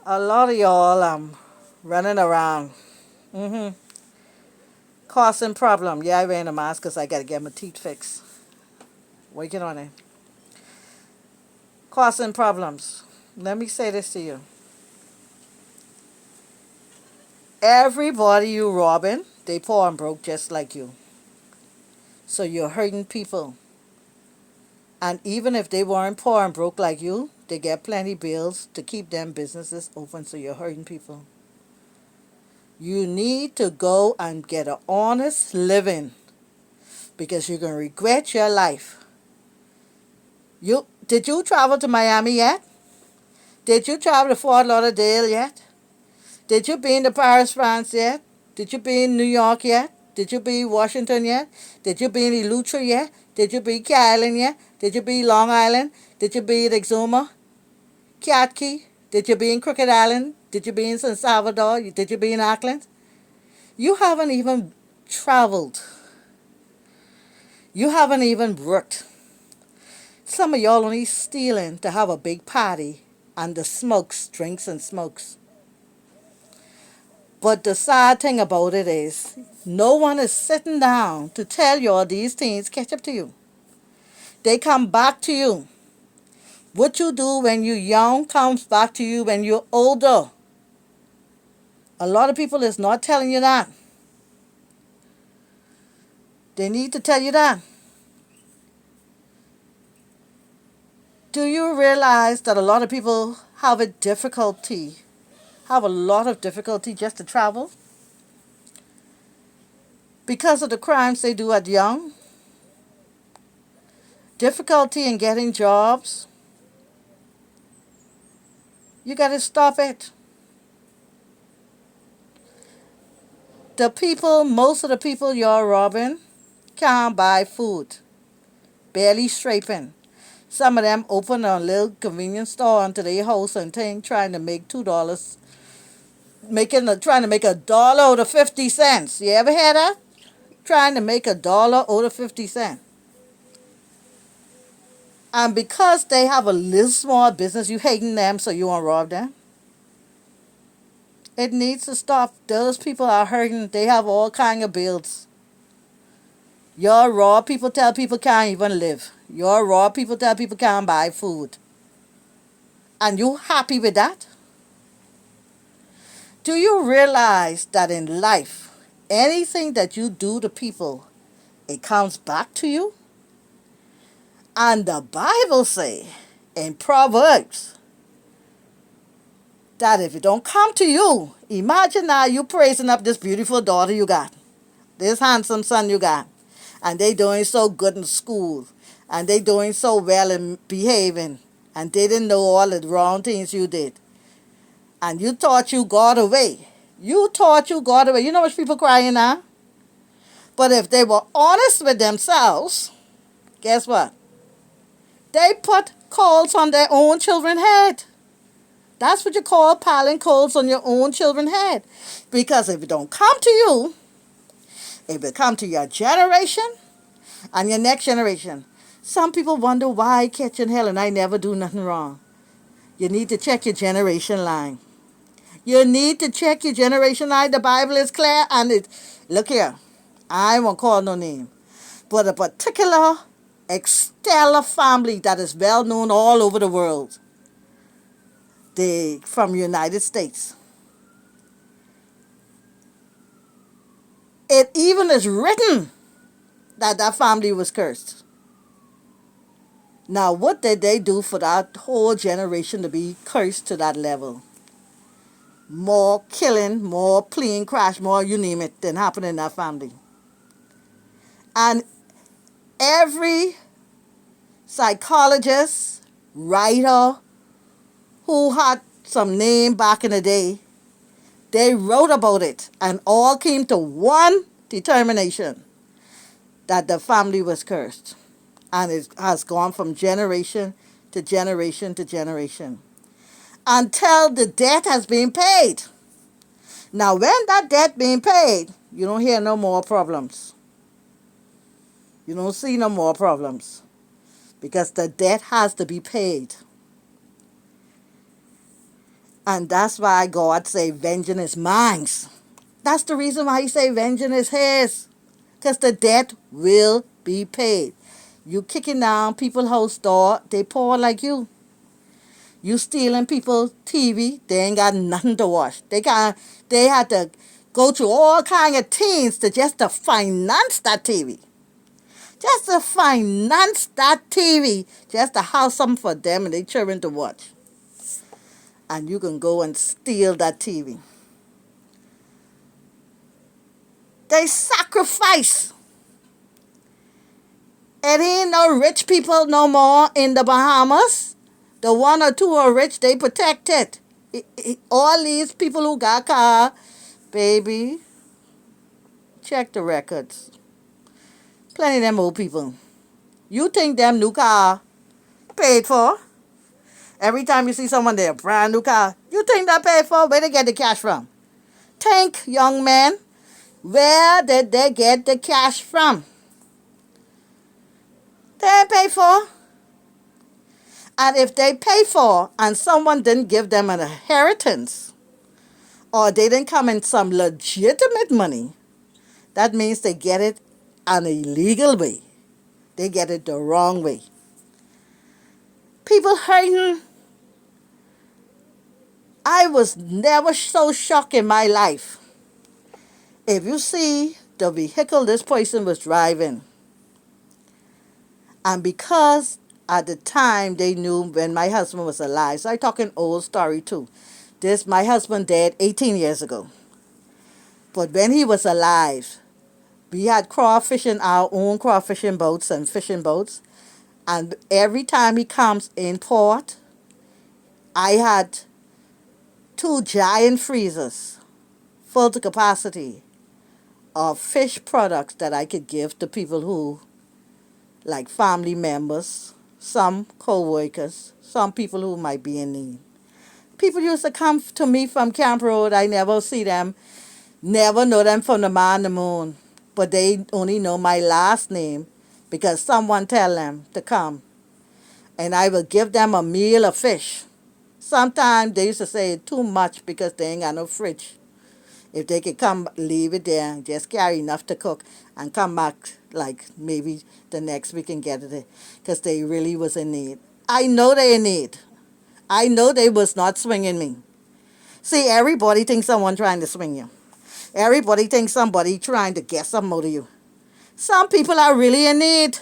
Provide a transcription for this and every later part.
A lot of y'all running around, causing problem. Yeah, I wearing a mask because I gotta get my teeth fixed. Working on it. Causing problems. Let me say this to you. Everybody you robbing, they poor and broke just like you. So you're hurting people. And even if they weren't poor and broke like you, they get plenty bills to keep them businesses open. So you're hurting people. You need to go and get an honest living because you're gonna regret your life. Did you travel to Miami yet? Did you travel to Fort Lauderdale yet? Did you be in the Paris, France yet? Did you be in New York yet? Did you be in Washington yet? Did you be in Eleuthera yet? Did you be in Key Island yet? Did you be Long Island? Did you be in Exuma? Key? Did you be in Crooked Island? Did you be in San Salvador? Did you be in Auckland? You haven't even traveled. You haven't even worked. Some of y'all only stealing to have a big party and the smokes, drinks and smokes. But the sad thing about it is, no one is sitting down to tell you all these things catch up to you. They come back to you. What you do when you're young comes back to you when you're older. A lot of people is not telling you that. They need to tell you that. Do you realize that a lot of people have a lot of difficulty just to travel? Because of the crimes they do at young, difficulty in getting jobs. You got to stop it. Most of the people you're robbing can't buy food, barely scraping. Some of them open a little convenience store onto their house and thing, trying to make $2, trying to make $1 out of 50 cents. You ever hear that? Trying to make $1 out of 50 cents. And because they have a little small business, you hating them, so you want to rob them. It needs to stop. Those people are hurting. They have all kind of bills. Your raw people tell people can't even live. Your raw people tell people can't buy food. And you happy with that? Do you realize that in life, anything that you do to people, it comes back to you? And the Bible say in Proverbs that if it don't come to you, imagine now you praising up this beautiful daughter you got, this handsome son you got, and they doing so good in school, and they doing so well in behaving, and they didn't know all the wrong things you did. And you thought you got away. You thought you got away. You know much people crying now? But if they were honest with themselves, guess what? They put coals on their own children's head. That's what you call piling coals on your own children's head. Because if it don't come to you, it will come to your generation and your next generation. Some people wonder why I catch in hell and I never do nothing wrong. You need to check your generation line. You need to check your generation line. The Bible is clear and look here, I won't call no name. But a particular stellar family that is well known all over the world. They from United States. It even is written that that family was cursed. Now, what did they do for that whole generation to be cursed to that level? More killing, more plane crash, more you name it, than happened in that family. And every psychologist, writer who had some name back in the day, they wrote about it and all came to one determination, that the family was cursed. And it has gone from generation to generation to generation until the debt has been paid. Now, when that debt being paid, you don't hear no more problems. You don't see no more problems because the debt has to be paid. And that's why God say, vengeance is mine. That's the reason why he say vengeance is his. Because the debt will be paid. You kicking down people's house door, they poor like you. You stealing people's TV, they ain't got nothing to watch. They had to go through all kind of things to finance that TV. Just to finance that TV, just to have something for them and their children to watch. And you can go and steal that TV. They sacrifice. It ain't no rich people no more in the Bahamas. The one or two are rich, they protect it. All these people who got car, baby, check the records. Plenty of them old people. You think them new car paid for? Every time you see someone there, brand new car, you think that paid for? Where they get the cash from? Think, young man, where did they get the cash from? They ain't paid for. And if they pay for and someone didn't give them an inheritance or they didn't come in some legitimate money, that means they get it an illegal way. They get it the wrong way. People hurting. I was never so shocked in my life. If you see the vehicle this person was driving, and because at the time they knew when my husband was alive, so I'm talking old story too. My husband died 18 years ago. But when he was alive, we had crawfishing, our own crawfishing boats and fishing boats. And every time he comes in port, I had 2 giant freezers full to capacity of fish products that I could give to people who, like family members, some co-workers, some people who might be in need. People used to come to me from Camp Road. I never see them, never know them from the man in the moon. But they only know my last name because someone tell them to come. And I will give them a meal of fish. Sometimes they used to say too much because they ain't got no fridge. If they could come, leave it there, just carry enough to cook and come back like maybe the next week and get it because they really was in need. I know they in need. I know they was not swinging me. See, everybody thinks someone trying to swing you. Everybody thinks somebody trying to get something out of you. Some people are really in need.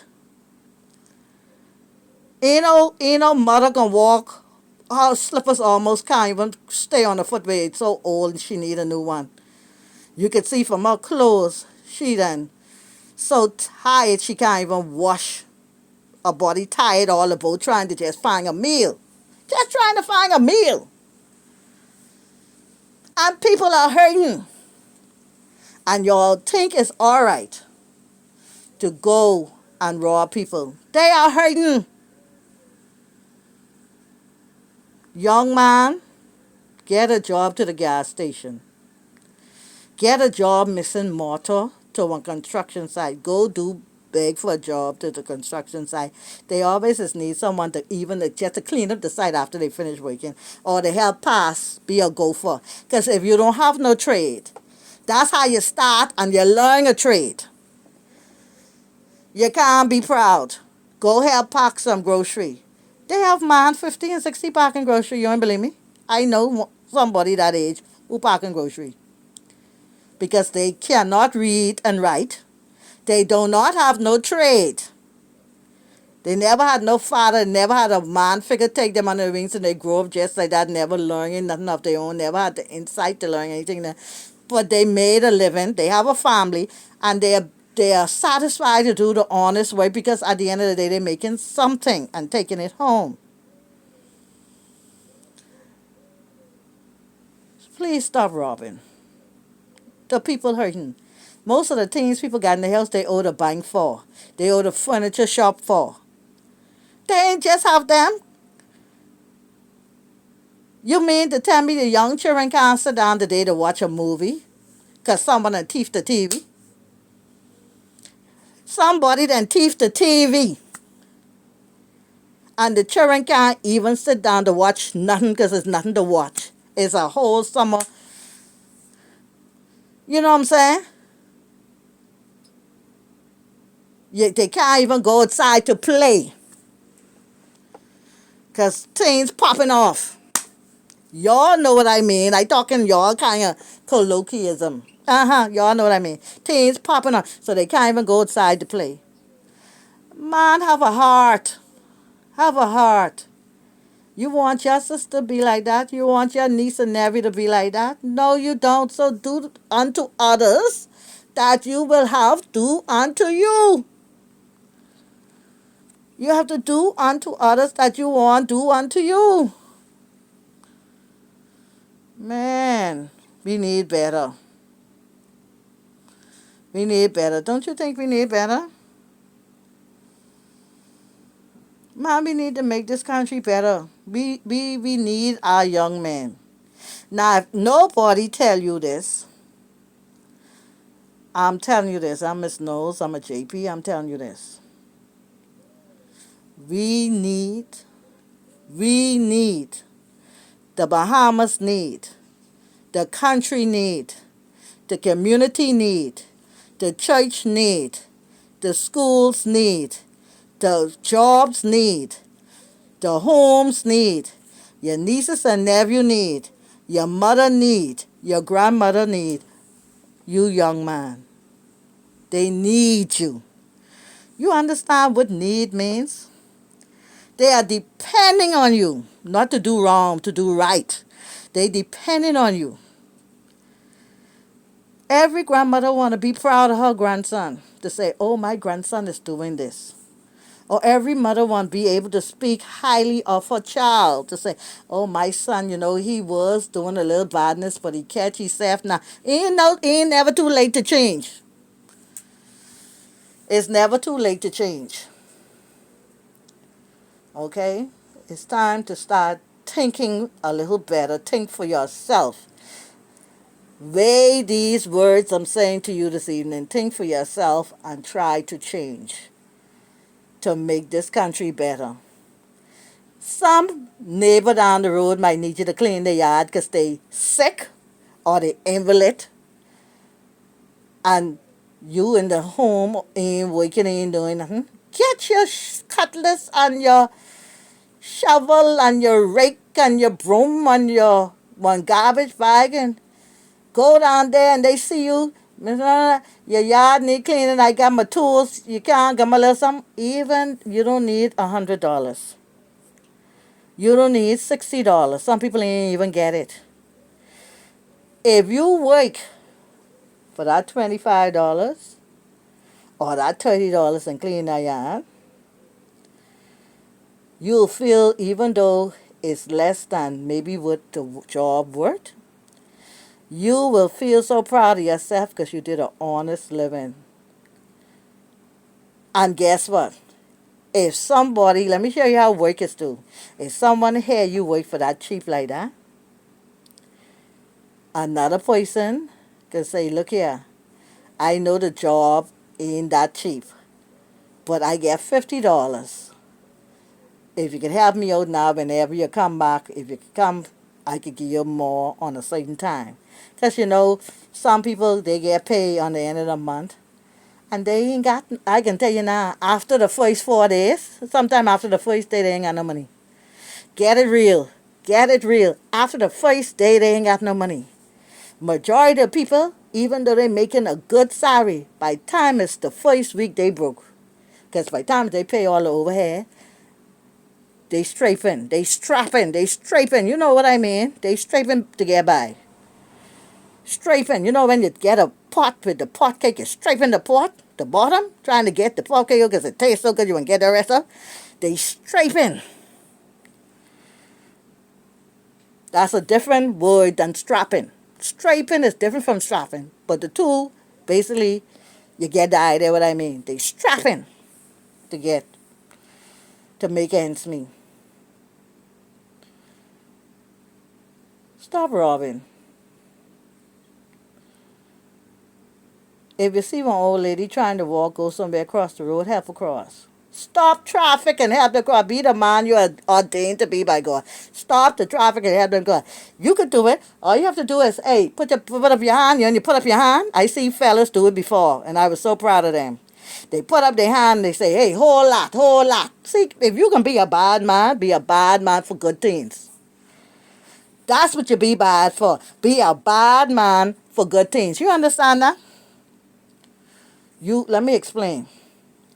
Ain't no mother can walk. Her slippers almost can't even stay on the footway. It's so old and she need a new one. You could see from her clothes, she done so tired she can't even wash her body, tired all about trying to just find a meal. Just trying to find a meal. And people are hurting. And y'all think it's all right to go and rob people. They are hurting. Young man, get a job to the gas station. Get a job mixing mortar to a construction site. Go beg for a job to the construction site. They always just need someone just to clean up the site after they finish working. Or to help pass, be a gopher. Because if you don't have no trade, that's how you start and you learn a trade. You can't be proud. Go help pack some grocery. They have man 50 and 60 packing grocery. You don't believe me? I know somebody that age who packing grocery. Because they cannot read and write. They do not have no trade. They never had no father, never had a man figure take them under the wings and they grow up just like that, never learning nothing of their own, never had the insight to learn anything. But they made a living, they have a family, and they are satisfied to do the honest way because at the end of the day they're making something and taking it home. Please stop robbing. The people hurting. Most of the things people got in the house, they owe the bank for. They owe the furniture shop for. They ain't just have them. You mean to tell me the young children can't sit down today to watch a movie? Because someone done thief the TV? Somebody done thief the TV. And the children can't even sit down to watch nothing because there's nothing to watch. It's a whole summer. You know what I'm saying? They can't even go outside to play because things popping off. Y'all know what I mean. I talking y'all kind of colloquialism. Y'all know what I mean. Things popping off. So they can't even go outside to play. Man, have a heart. Have a heart. You want your sister to be like that? You want your niece and nephew to be like that? No, you don't. So do unto others that you will have do unto you. You have to do unto others that you want do unto you. Man, we need better. We need better. Don't you think we need better? Man, we need to make this country better. We need our young men. Now, if nobody tell you this, I'm telling you this. I'm Miss Knowles. I'm a JP. I'm telling you this. We need, we need, the Bahamas need, the country need, the community need, the church need, the schools need, the jobs need, the homes need, your nieces and nephew need, your mother need, your grandmother need, you young man. They need you. You understand what need means? They are depending on you, not to do wrong, to do right. They depending on you. Every grandmother want to be proud of her grandson, to say, oh, my grandson is doing this. Or every mother want to be able to speak highly of her child, to say, oh, my son, he was doing a little badness, but he catch himself now. Ain't never too late to change. It's never too late to change. Okay? It's time to start thinking a little better. Think for yourself. Weigh these words I'm saying to you this evening. Think for yourself and try to change to make this country better. Some neighbor down the road might need you to clean their yard because they sick or they invalid. And you in the home ain't working, ain't doing nothing. Get your cutlass and your shovel and your rake and your broom and your one garbage bag and go down there and they see you. Your yard need cleaning. I got my tools. You can't get my little something. Even you don't need $100. You don't need $60. Some people ain't even get it. If you work for that $25 or that $30 and clean that yard, you'll feel, even though it's less than maybe what the job worth, you will feel so proud of yourself because you did an honest living. And guess what? If somebody, let me show you how work is do. If someone here you work for that cheap like that, another person can say, look here, I know the job ain't that cheap, but I get $50. If you can help me out now, whenever you come back, if you come, I could give you more on a certain time. Because, some people, they get paid on the end of the month. And they ain't got, I can tell you now, after the first 4 days, sometime after the first day, they ain't got no money. Get it real. Get it real. After the first day, they ain't got no money. Majority of people, even though they're making a good salary, by the time it's the first week, they broke. Because by the time they pay all the overhead, they strafing, they strapping, they strafing. You know what I mean? They strafing to get by. Strafing. When you get a pot with the pot cake, you strafing the pot, the bottom, trying to get the pot cake because it tastes so good you want to get the rest of. They strafing. That's a different word than strapping. Strafing is different from strapping. But the two, basically, you get the idea what I mean. They strapping to make ends meet. Stop robbing. If you see one old lady trying to go somewhere across the road, help her cross. Stop traffic and help them go. Be the man you are ordained to be by God. Stop the traffic and help them go. You could do it. All you have to do is, hey, put up your hand. You put up your hand. I see fellas do it before, and I was so proud of them. They put up their hand. They say, hey, whole lot, whole lot. See, if you can be a bad man, be a bad man for good things. That's what you be bad for. Be a bad man for good things. You understand that? Let me explain.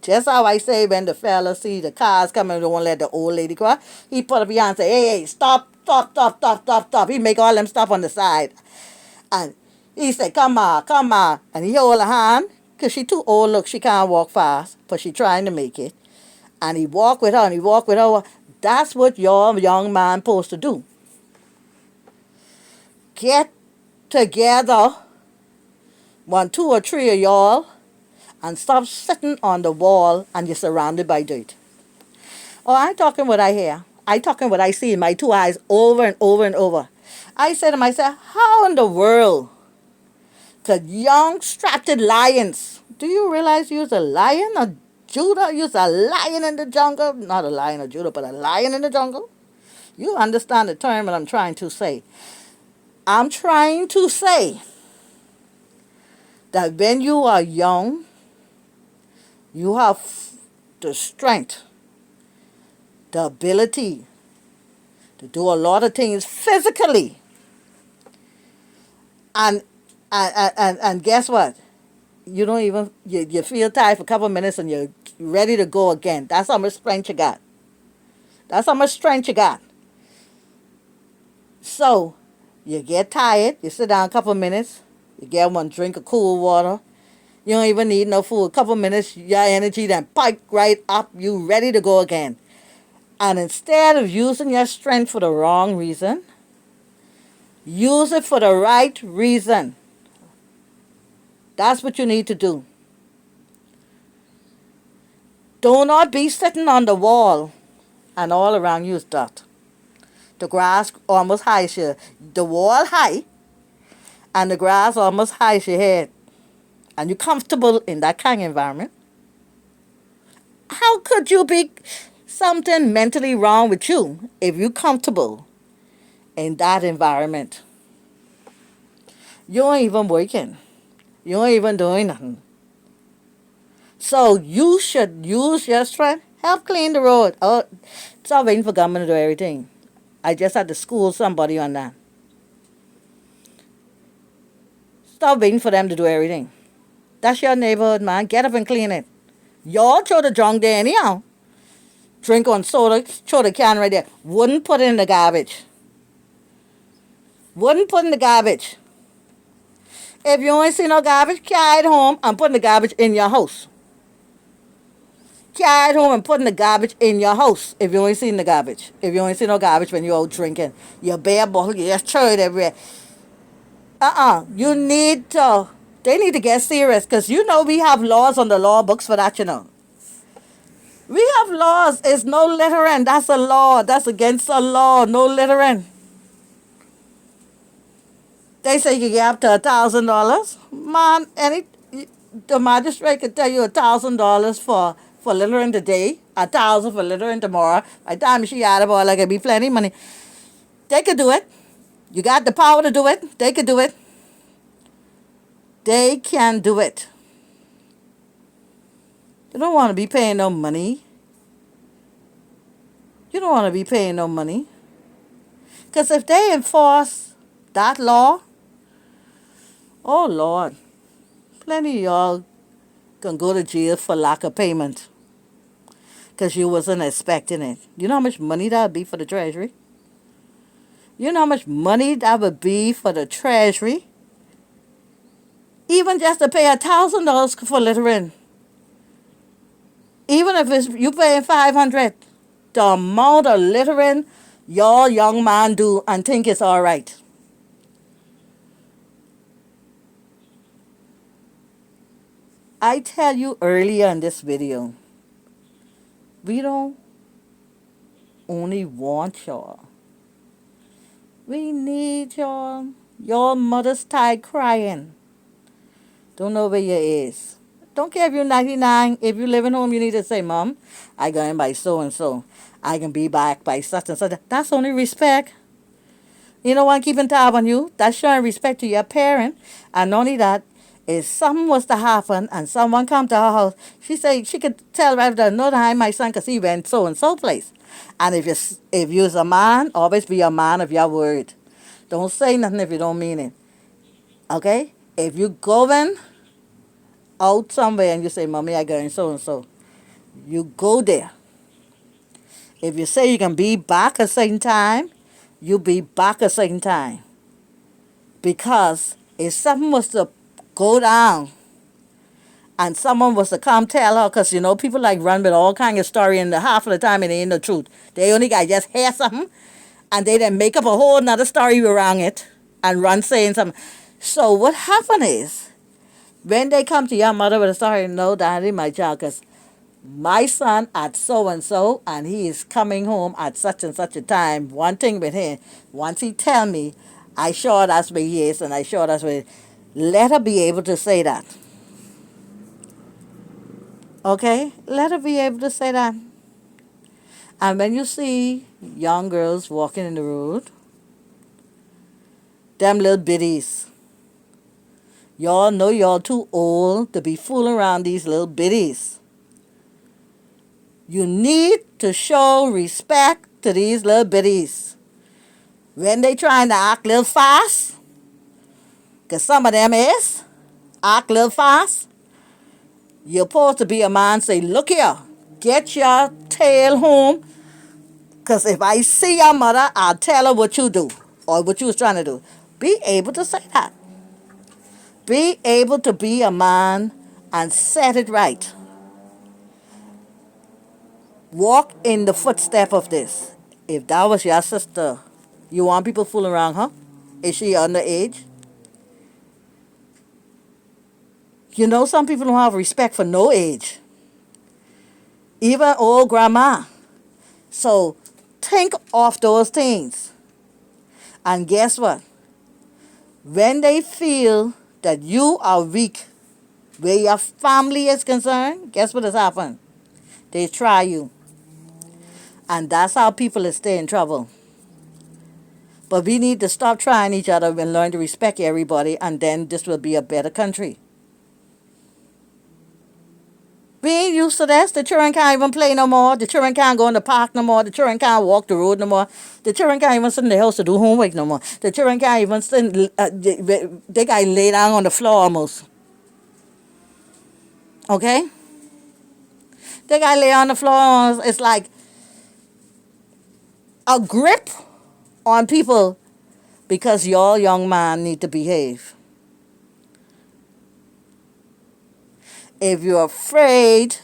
Just how I say when the fella see the cars coming, don't want to let the old lady go. He put up his hand and say, hey, hey, stop, stop, stop, stop, stop, stop. He make all them stop on the side. And he say, come on, come on. And he hold her hand, because she too old, look, she can't walk fast, but she trying to make it. And he walk with her, and he walk with her. That's what your young man supposed to do. Get together, 1, 2, or 3 of y'all, and stop sitting on the wall and you're surrounded by dirt. Oh, I'm talking what I hear. I talking what I see in my 2 eyes over and over and over. I said to myself, how in the world could young strapped lions, do you realize you're a lion of Judah? You're a lion in the jungle. Not a lion of Judah, but a lion in the jungle. You understand the term that I'm trying to say. I'm trying to say that when you are young, you have the strength, the ability to do a lot of things physically. And guess what? You don't even, you feel tired for a couple of minutes and you're ready to go again. That's how much strength you got. That's how much strength you got. So, you get tired, you sit down a couple of minutes, you get one drink of cool water. You don't even need no food. A couple of minutes, your energy then pike right up. You ready to go again. And instead of using your strength for the wrong reason, use it for the right reason. That's what you need to do. Do not be sitting on the wall and all around you is dirt. The grass almost high your, the wall high and the grass almost high your head. And you're comfortable in that kind of environment. How could you be something mentally wrong with you if you're comfortable in that environment? You ain't even working. You ain't even doing nothing. So you should use your strength. Help clean the road. Oh, stop waiting for government to do everything. I just had to school somebody on that. Stop waiting for them to do everything. That's your neighborhood, man. Get up and clean it. Y'all throw the junk there anyhow. Drink on soda, throw the can right there. Wouldn't put it in the garbage. Wouldn't put in the garbage. If you ain't see no garbage, carry it home and put in the garbage in your house. Carry it home and put in the garbage in your house if you ain't seen the garbage. If you ain't seen no garbage when you're out drinking. Your beer bottle, you just throw it everywhere. You need to, they need to get serious because you know we have laws on the law books for that, you know. We have laws. It's no littering. That's a law. That's against the law. No littering. They say you get up to $1,000. Man, the magistrate could tell you $1,000 for littering today, 1,000 for littering tomorrow. By the time she out of all, like it'd be plenty of money. They could do it. You got the power to do it. They could do it. They can do it. You don't want to be paying no money. You don't want to be paying no money. Because if they enforce that law, oh Lord, plenty of y'all can go to jail for lack of payment. Because you wasn't expecting it. You know how much money that would be for the Treasury? You know how much money that would be for the Treasury? Even just to pay $1,000 for littering. Even if it's you paying $500, the amount of littering your young man do and think it's all right. I tell you earlier in this video, we don't only want y'all. We need y'all. Your mother's tired crying. Don't know where you is. Don't care if you're 99. If you live at home, you need to say, Mom, I going by so and so. I can be back by such and such. That's only respect. You know what? Keeping tab on you. That's showing respect to your parent. And not only that, if something was to happen and someone come to her house, she say she could tell right there, no, hi, my son, because he went so and so place. And if you's a man, always be a man of your word. Don't say nothing if you don't mean it. Okay? If you going out somewhere and you say, Mommy, I going so and so, you go there. If you say you can be back a certain time, you be back a certain time. Because if something was to go down and someone was to come tell her, because people like run with all kind of story and half of the time it ain't the truth. They only got just hear something and they then make up a whole nother story around it and run saying something. So what happened is, when they come to your mother with a story, no, Daddy, my child, because my son at so and so, and he is coming home at such and such a time. One thing with him, once he tell me, I sure that's where he is, and I sure that's where. Let her be able to say that. Okay, let her be able to say that. And when you see young girls walking in the road, them little biddies, y'all know y'all too old to be fooling around these little biddies. You need to show respect to these little biddies. When they trying to act a little fast, because some of them is, act a little fast, you're supposed to be a man, say, look here, get your tail home, because if I see your mother, I'll tell her what you do, or what you was trying to do. Be able to say that. Be able to be a man and set it right. Walk in the footstep of this. If that was your sister, you want people fooling around her? Is she underage? Some people don't have respect for no age. Even old grandma. So think of those things. And guess what? When they feel that you are weak, where your family is concerned, guess what has happened? They try you. And that's how people stay in trouble. But we need to stop trying each other and learn to respect everybody, and then this will be a better country. We ain't used to this. The children can't even play no more. The children can't go in the park no more. The children can't walk the road no more. The children can't even sit in the house to do homework no more. The children can't even sit, they got to lay down on the floor almost. Okay? They got to lay on the floor. It's like a grip on people because y'all young man need to behave. If you're afraid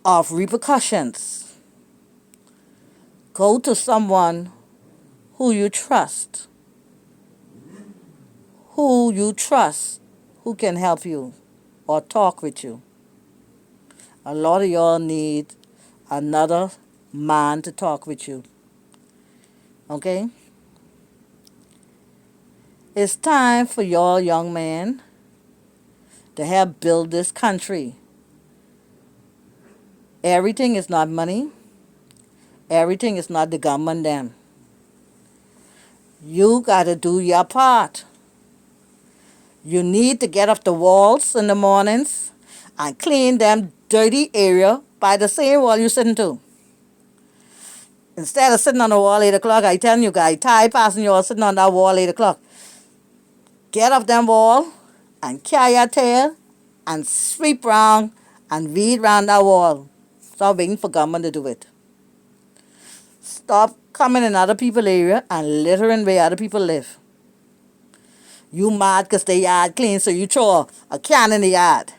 of repercussions, go to someone who you trust, who can help you or talk with you. A lot of y'all need another man to talk with you. Okay? It's time for y'all young men to help build this country. Everything is not money. Everything is not the government them. You got to do your part. You need to get off the walls in the mornings and clean them dirty area by the same wall you're sitting to. Instead of sitting on the wall 8 o'clock, I tell you guys, tired passing you all sitting on that wall 8 o'clock. Get off them wall and carry your tail and sweep round and weed round that wall. Stop waiting for government to do it. Stop coming in other people's area and littering where other people live. You mad because the yard clean, so you throw a can in the yard.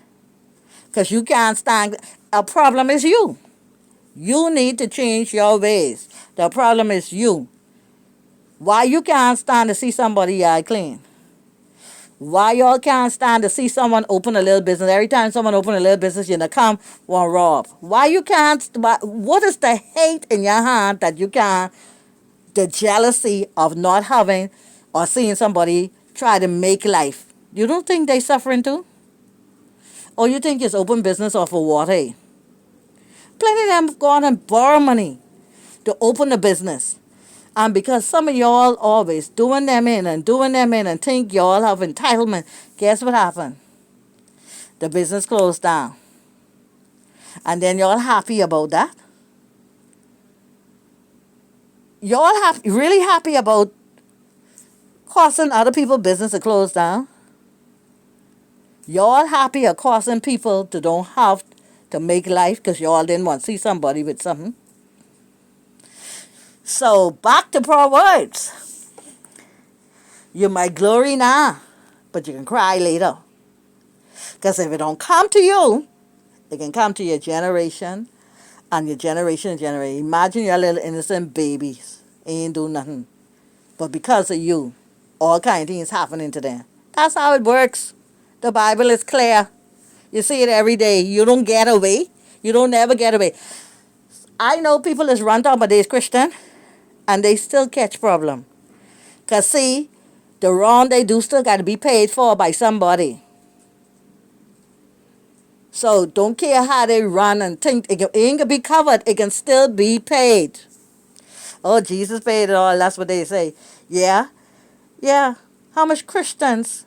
Because you can't stand. A problem is you. You need to change your ways. The problem is you. Why you can't stand to see somebody yard clean? Why y'all can't stand to see someone open a little business? Every time someone open a little business, you come, want rob. Why you can't, what is the hate in your heart that you can't, the jealousy of not having or seeing somebody try to make life? You don't think they suffering too? Or you think it's open business off of water? Eh? Plenty of them go on and borrow money to open a business. And because some of y'all always doing them in and think y'all have entitlement, guess what happened? The business closed down. And then y'all happy about that? Y'all really happy about causing other people's business to close down? Y'all happy at causing people to don't have to make life because y'all didn't want to see somebody with something? So back to Proverbs. You might glory now, but you can cry later. Because if it don't come to you, it can come to your generation and your generation and generation. Imagine your little innocent babies ain't do nothing. But because of you, all kind of things happening to them. That's how it works. The Bible is clear. You see it every day. You don't get away. You don't never get away. I know people is run down, but they're Christian, and they still catch problem. Because see, the wrong they do still got to be paid for by somebody. So don't care how they run and think it ain't going to be covered. It can still be paid. Oh, Jesus paid it all. That's what they say. Yeah. Yeah. How much Christians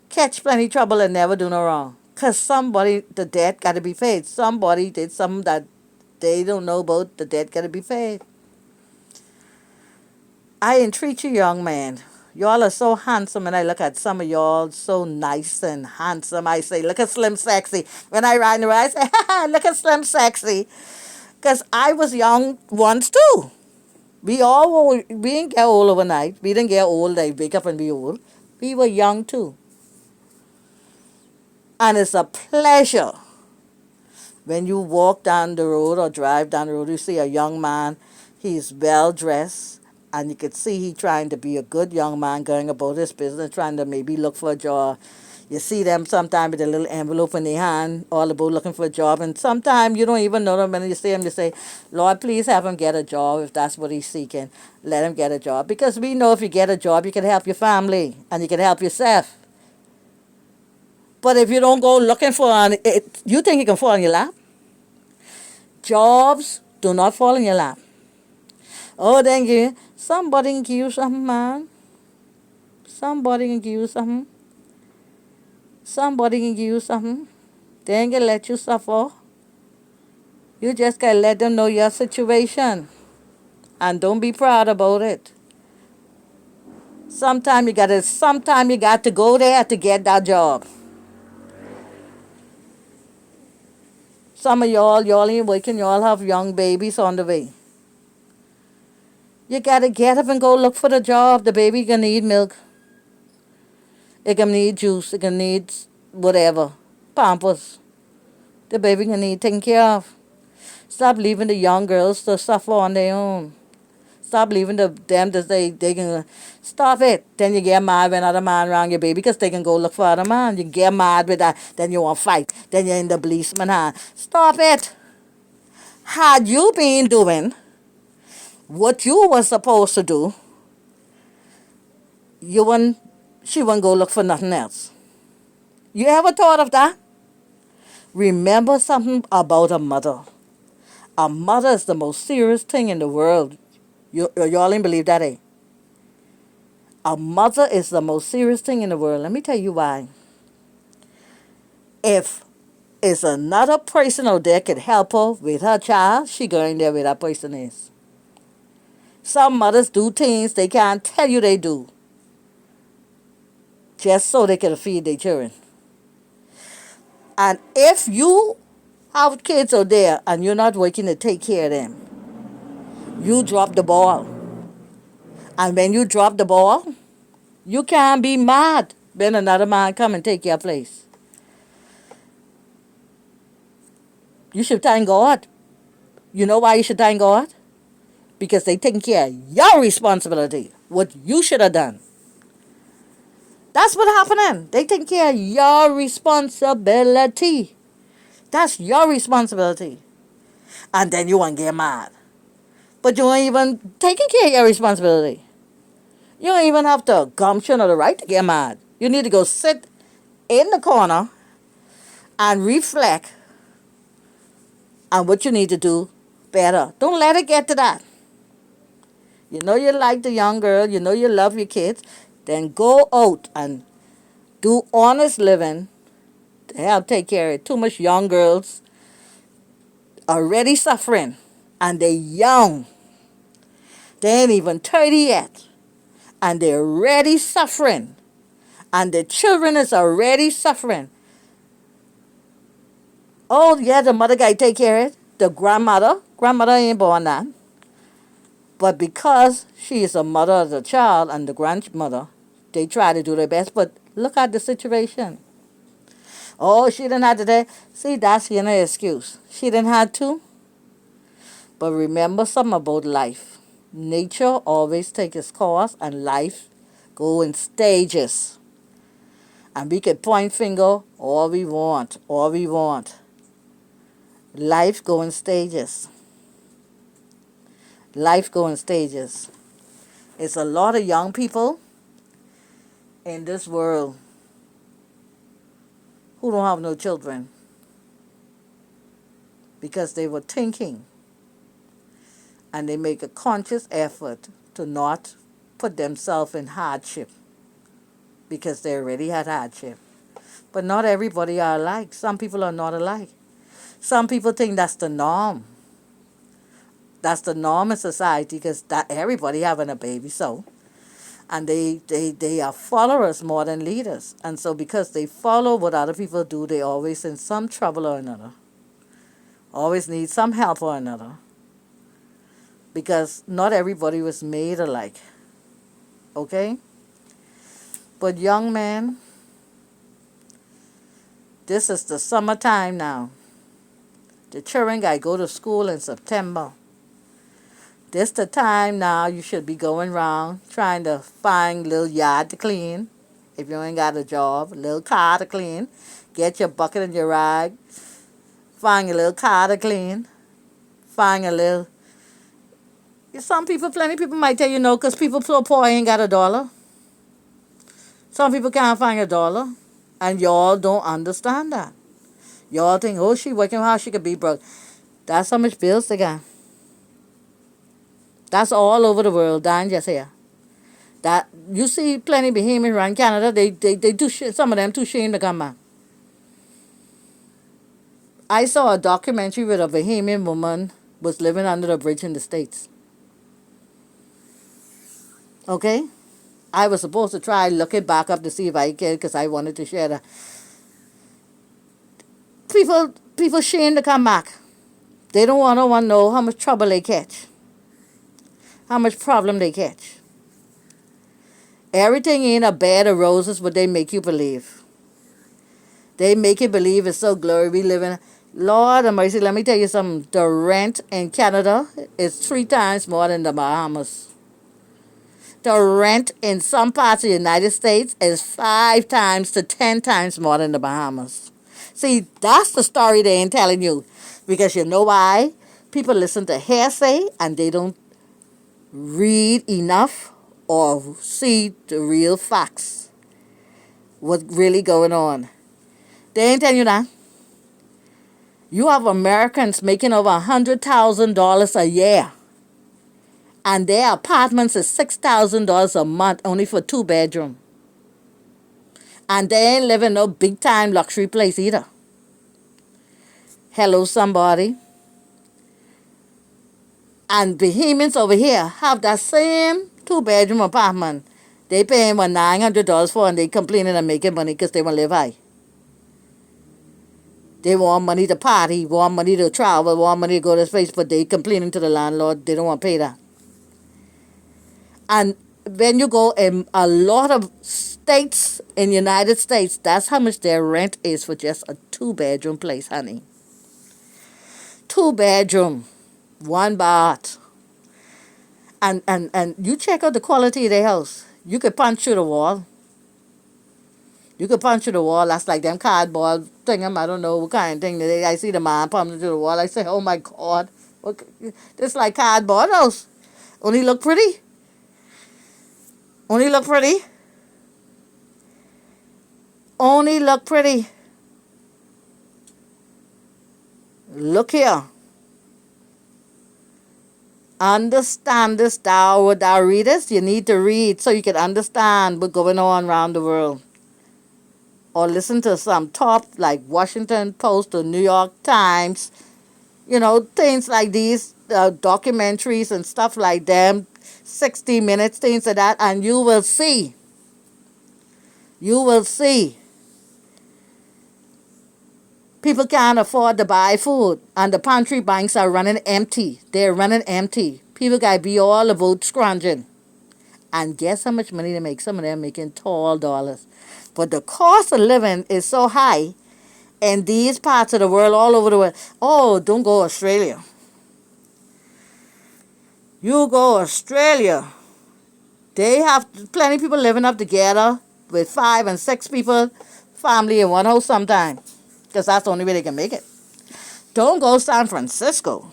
catch plenty trouble and never do no wrong? Because somebody, the debt got to be paid. Somebody did something that they don't know about. The debt got to be paid. I entreat you, young man. Y'all are so handsome, and I look at some of y'all so nice and handsome. I say, look at Slim Sexy. When I ride in the road, I say, look at Slim Sexy. Because I was young once too. We didn't get old overnight. We didn't get old, like wake up and be old. We were young too. And it's a pleasure when you walk down the road or drive down the road, you see a young man, he's well dressed, and you could see he trying to be a good young man going about his business, trying to maybe look for a job. You see them sometimes with a little envelope in their hand, all about looking for a job. And sometimes you don't even know them. When you see him, you say, Lord, please have him get a job if that's what he's seeking. Let him get a job. Because we know if you get a job, you can help your family and you can help yourself. But if you don't go looking for it, you think it can fall in your lap? Jobs do not fall in your lap. Oh, thank you. Somebody can give you something, man. Somebody can give you something. Somebody can give you something. They ain't gonna let you suffer. You just gotta let them know your situation. And don't be proud about it. Sometime you got to go there to get that job. Some of y'all ain't working, y'all have young babies on the way. You gotta get up and go look for the job. The baby gonna need milk. It can need juice. It can need whatever. Pampers. The baby can need taken care of. Stop leaving the young girls to suffer on their own. Stop leaving them to say they can stop it. Then you get mad when other man around your baby because they can go look for other man. You get mad with that. Then you want to fight. Then you're in the policeman hand. Stop it. Had you been doing what you were supposed to do, she wouldn't go look for nothing else. You ever thought of that? Remember something about a mother. A mother is the most serious thing in the world. Y'all ain't believe that, eh? A mother is the most serious thing in the world. Let me tell you why. If it's another person out there could help her with her child, she going there where that person is. Some mothers do things they can't tell you they do, just so they can feed their children. And if you have kids out there and you're not working to take care of them, you drop the ball. And when you drop the ball, you can't be mad when another man come and take your place. You should thank God. You know why you should thank God? Because they taking care of your responsibility, what you should have done. That's what happening. They taking care of your responsibility. That's your responsibility. And then you want to get mad. But you ain't even taking care of your responsibility. You don't even have the gumption or the right to get mad. You need to go sit in the corner and reflect on what you need to do better. Don't let it get to that. You know you like the young girl, you know you love your kids, then go out and do honest living to help take care of it. Too much young girls already suffering, and they're young. They ain't even 30 yet, and they're already suffering, and the children is already suffering. Oh yeah, the mother guy take care of it. The grandmother ain't born that. But because she is a mother of the child and the grandmother, they try to do their best. But look at the situation. Oh, she didn't have to do. See, that's an excuse. She didn't have to. But remember something about life. Nature always takes its course, and life go in stages. And we can point finger all we want, all we want. Life go in stages. Life go in stages. It's a lot of young people in this world who don't have no children because they were thinking, and they make a conscious effort to not put themselves in hardship because they already had hardship. But not everybody are alike. Some people are not alike. Some people think that's the norm. That's the norm in society because that everybody having a baby. So, and they are followers more than leaders. And so because they follow what other people do, they always in some trouble or another. Always need some help or another. Because not everybody was made alike. Okay? But young man, this is the summertime now. The children got to go to school in September. This the time now you should be going around trying to find a little yard to clean. If you ain't got a job, a little car to clean. Get your bucket and your rag. Find a little car to clean. Find a little... Some people, plenty of people might tell you no because people so poor ain't got $1. Some people can't find $1. And y'all don't understand that. Y'all think, oh, she working hard, she could be broke. That's how much bills they got. That's all over the world, not just here. That you see plenty of Bahamians around Canada, they do shit, some of them too ashamed to come back. I saw a documentary where a Bahamian woman was living under a bridge in the States. Okay? I was supposed to try look it back up to see if I could because I wanted to share that. People ashamed to come back. They don't want to know how much trouble they catch. How much problem they catch. Everything ain't a bed of roses, but they make you believe. They make you believe it's so glory. We live in... Lord of mercy, let me tell you something. The rent in Canada is 3 times more than the Bahamas. The rent in some parts of the United States is 5 times to 10 times more than the Bahamas. See, that's the story they ain't telling you. Because you know why? People listen to hearsay and they don't read enough or see the real facts. What's really going on. They ain't telling you that. You have Americans making over $100,000 a year. And their apartments is $6,000 a month only for 2 bedroom. And they ain't living no big time luxury place either. Hello somebody. And Bahamians over here have that same 2 bedroom apartment. They paying $900 for and they complaining and making money because they want to live high. They want money to party, want money to travel, want money to go to space, but they complaining to the landlord they don't want to pay that. And when you go in a lot of states in the United States, that's how much their rent is for just a 2 bedroom place, honey. 2 bedroom, 1 bath. And you check out the quality of their house. You could punch through the wall. You could punch through the wall. That's like them cardboard thing. I don't know what kind of thing. I see the man punching through the wall. I say, oh my God. This like cardboard house. Only look pretty. Only look pretty. Only look pretty. Look here. Understand this, thou readest. You need to read so you can understand what's going on around the world. Or listen to some top like Washington Post or New York Times. Things like these, documentaries and stuff like them, 60 minutes, things like that, and you will see. You will see. People can't afford to buy food, and the pantry banks are running empty. They're running empty. People got to be all about scrounging. And guess how much money they make? Some of them making tall dollars. But the cost of living is so high in these parts of the world, all over the world. Oh, don't go Australia. You go Australia. They have plenty of people living up together with 5 and 6 people, family in one house sometimes. Because that's the only way they can make it. Don't go San Francisco.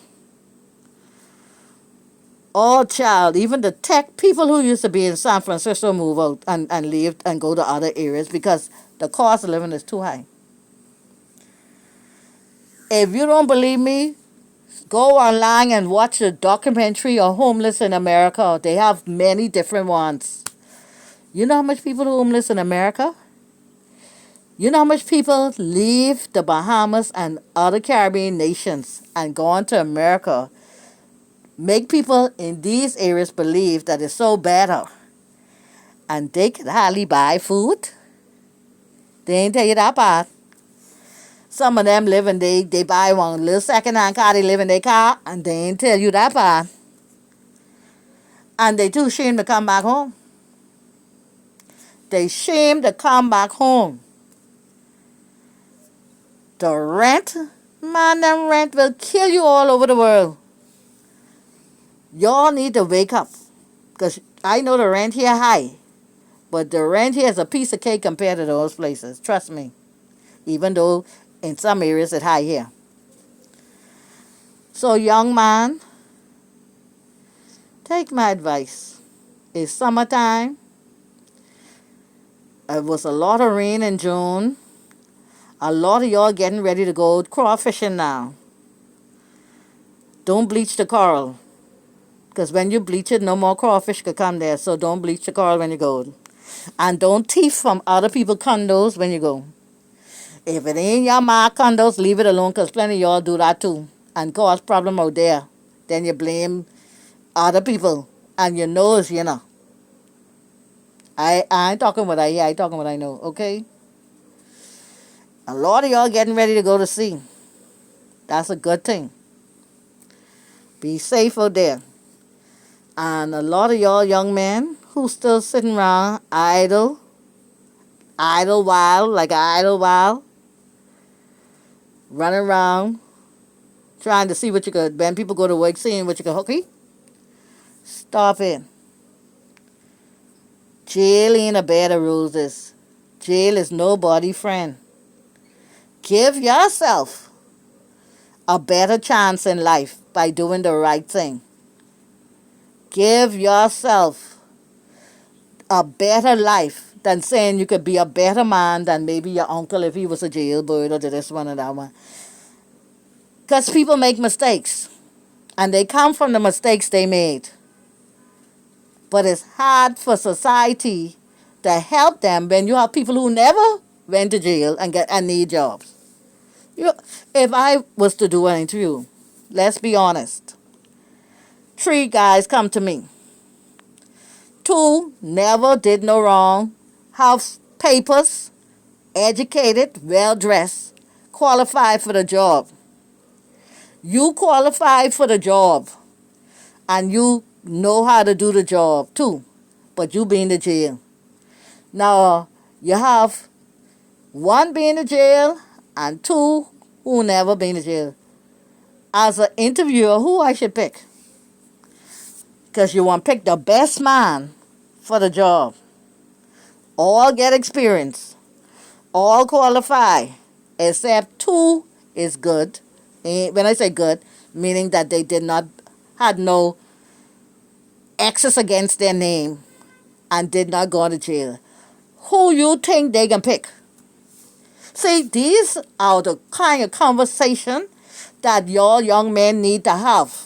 Oh, child, even the tech people who used to be in San Francisco move out and leave and go to other areas because the cost of living is too high. If you don't believe me, go online and watch a documentary on homeless in America. They have many different ones. You know how much people are homeless in America? You know how much people leave the Bahamas and other Caribbean nations and go on to America? Make people in these areas believe that it's so better. And they can hardly buy food. They ain't tell you that part. Some of them live and they buy one little second-hand car, they live in their car, and they ain't tell you that part. And they too ashamed to come back home. They ashamed to come back home. The rent, man, them rent will kill you all over the world. Y'all need to wake up. Because I know the rent here high. But the rent here is a piece of cake compared to those places. Trust me. Even though in some areas it's high here. So young man, take my advice. It's summertime. It was a lot of rain in June. A lot of y'all getting ready to go crawfishing now. Don't bleach the coral. Because when you bleach it, no more crawfish could come there. So don't bleach the coral when you go. And don't thief from other people's condos when you go. If it ain't your ma condos, leave it alone because plenty of y'all do that too. And cause problem out there. Then you blame other people. And you know it's, I ain't talking what I hear, I talking what I know, okay? A lot of y'all getting ready to go to sea. That's a good thing. Be safe out there. And a lot of y'all young men who still sitting around idle wild, running around, trying to see what you could, when people go to work, seeing what you could hook. Stop it. Jail ain't a bed of roses. Jail is nobody's friend. Give yourself a better chance in life by doing the right thing. Give yourself a better life than saying you could be a better man than maybe your uncle if he was a jailbird or this one or that one. Because people make mistakes. And they come from the mistakes they made. But it's hard for society to help them when you have people who never went to jail and need jobs. If I was to do an interview, let's be honest. 3 guys come to me. 2 never did no wrong, have papers, educated, well-dressed, qualified for the job. You qualified for the job, and you know how to do the job too, but you be in the jail. Now, you have 1 being in jail and 2 who never been to jail. As an interviewer, who I should pick? Because you want to pick the best man for the job. All get experience. All qualify. Except 2 is good. When I say good, meaning that they had no excess against their name and did not go to jail. Who you think they can pick? See, these are the kind of conversation that your young men need to have.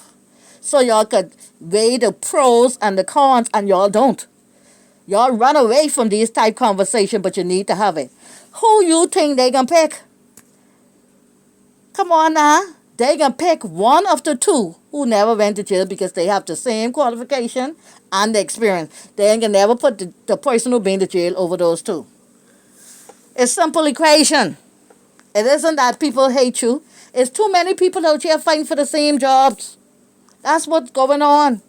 So y'all could weigh the pros and the cons, and y'all don't. Y'all run away from these type conversation, but you need to have it. Who you think they gonna pick? Come on now. They gonna pick one of the two who never went to jail because they have the same qualification and the experience. They ain't gonna never put the person who been to jail over those two. It's simple equation. It isn't that people hate you. It's too many people out here fighting for the same jobs. That's what's going on.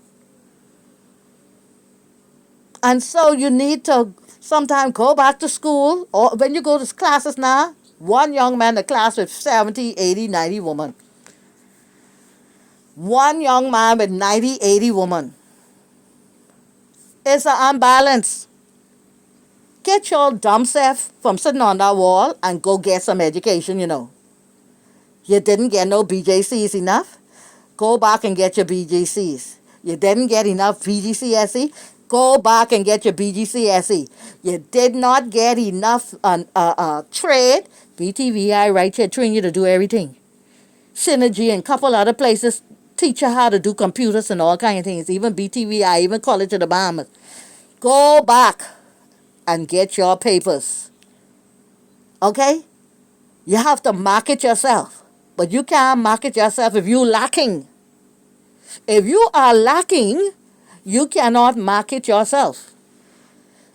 And so you need to sometimes go back to school, or when you go to classes now, one young man in the class with 70, 80, 90 women. One young man with 90, 80 women. It's an unbalance. Get your dumb self from sitting on that wall and go get some education, you know. You didn't get no BJCs enough? Go back and get your BJCs. You didn't get enough BGCSE? Go back and get your BGCSE. You did not get enough trade? BTVI right here training you to do everything. Synergy and a couple other places teach you how to do computers and all kinds of things. Even BTVI, even College of the Bahamas. Go back and get your papers. Okay? You have to market yourself. But you can't market yourself if you're lacking. If you are lacking, you cannot market yourself.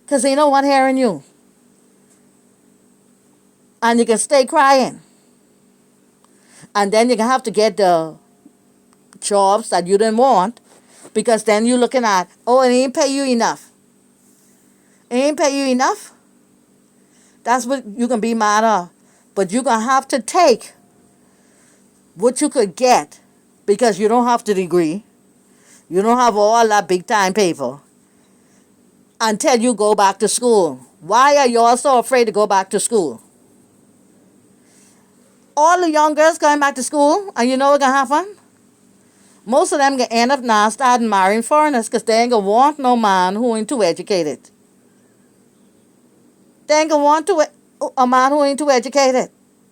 Because they don't want hearing you. And you can stay crying. And then you can have to get the jobs that you didn't want. Because then you're looking at, oh, it ain't pay you enough. It ain't pay you enough. That's what you can be mad at. But you're going to have to take what you could get, because you don't have the degree. You don't have all that big time paper until you go back to school. Why are you all so afraid to go back to school? All the young girls going back to school, and you know what's going to happen? Most of them going to end up now starting marrying foreigners because they ain't going to want no man who ain't too educated. They ain't going to want a man who ain't too educated.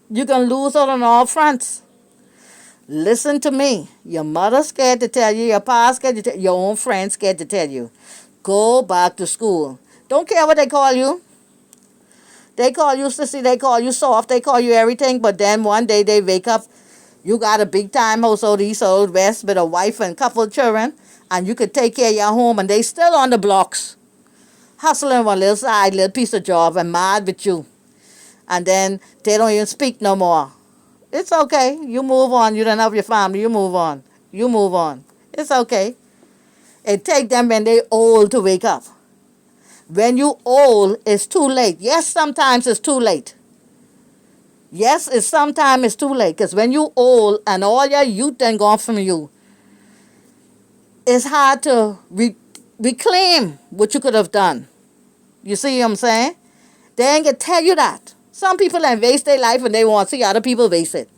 You're going to lose out on all fronts. Listen to me. Your mother's scared to tell you. Your pa's scared to tell you. Your own friends scared to tell you. Go back to school. Don't care what they call you. They call you sissy. They call you soft. They call you everything. But then one day they wake up. You got a big time household east or west with a wife and a couple of children. And you could take care of your home. And they still on the blocks. Hustling one little side, little piece of job and mad with you. And then they don't even speak no more. It's okay. You move on. You don't have your family. You move on. You move on. It's okay. It take them when they old to wake up. When you old, it's too late. Yes, sometimes it's too late. Yes, sometimes it's too late. Because when you old and all your youth then gone from you, it's hard to reclaim what you could have done. You see what I'm saying? They ain't gonna tell you that. Some people then waste their life and they want to see other people waste it.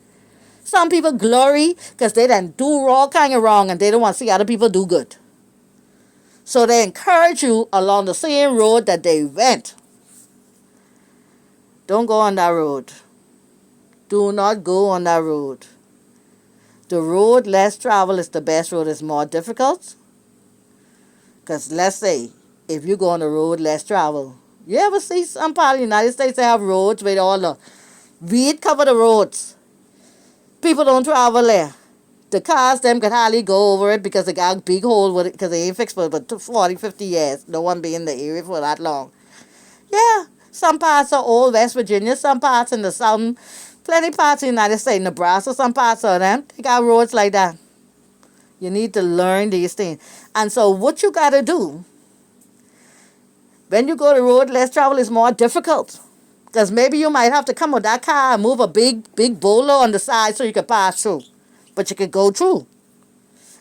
Some people glory because they done do all kind of wrong and they don't want to see other people do good. So they encourage you along the same road that they went. Don't go on that road. Do not go on that road. The road less traveled is the best road. It's more difficult. Because let's say, if you go on the road less traveled, you ever see some part of the United States that have roads with all the weed cover the roads? People don't travel there. The cars, them could hardly go over it because they got a big hole with it because they ain't fixed for but 40, 50 years. No one be in the area for that long. Yeah, some parts are old West Virginia, some parts in the southern, plenty parts in the United States, Nebraska, some parts of them, they got roads like that. You need to learn these things. And so what you got to do, when you go the road less travel is more difficult. Because maybe you might have to come with that car and move a big boulder on the side so you can pass through. But you could go through.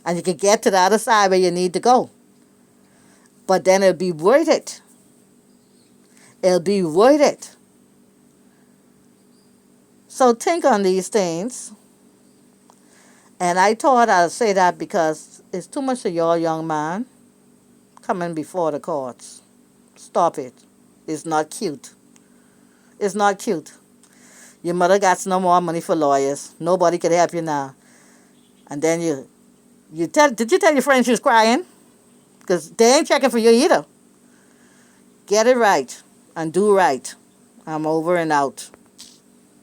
And you can get to the other side where you need to go. But then it'll be worth it. It'll be worth it. So think on these things. And I thought I'd say that because it's too much of your young man coming before the courts. Stop it. It's not cute. It's not cute. Your mother got no more money for lawyers. Nobody could help you now. And then did you tell your friend she was crying? Because they ain't checking for you either. Get it right and do right. I'm over and out.